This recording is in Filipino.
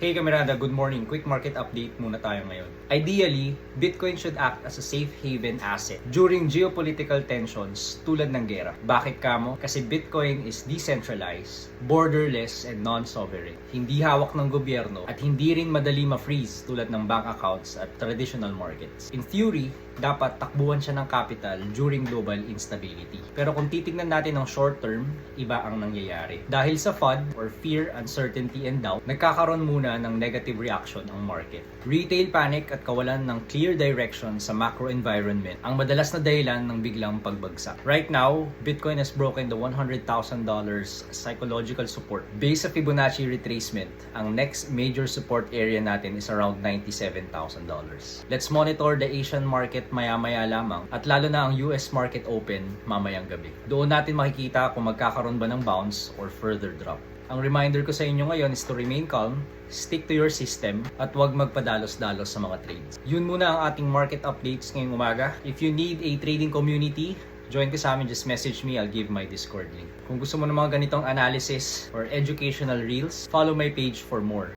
Hey Kamirada, good morning. Quick market update muna tayo ngayon. Ideally, Bitcoin should act as a safe haven asset during geopolitical tensions tulad ng gera. Bakit kamo? Kasi Bitcoin is decentralized, borderless, and non-sovereign. Hindi hawak ng gobyerno at hindi rin madali ma-freeze tulad ng bank accounts at traditional markets. In theory, dapat takbuhan siya ng capital during global instability. Pero kung titignan natin ng short term, iba ang nangyayari. Dahil sa FUD or fear, uncertainty, and doubt, nagkakaroon muna ng negative reaction ang market. Retail panic at kawalan ng clear direction sa macro environment ang madalas na dahilan ng biglang pagbagsak. Right now, Bitcoin has broken the $100,000 psychological support. Based sa Fibonacci retracement, ang next major support area natin is around $97,000. Let's monitor the Asian market maya-maya lamang at lalo na ang US market open mamayang gabi. Doon natin makikita kung magkakaroon ba ng bounce or further drop. Ang reminder ko sa inyo ngayon is to remain calm, stick to your system, at huwag magpadalos-dalos sa mga trades. Yun muna ang ating market updates ngayong umaga. If you need a trading community, join ka sa amin, just message me, I'll give my Discord link. Kung gusto mo ng mga ganitong analysis or educational reels, follow my page for more.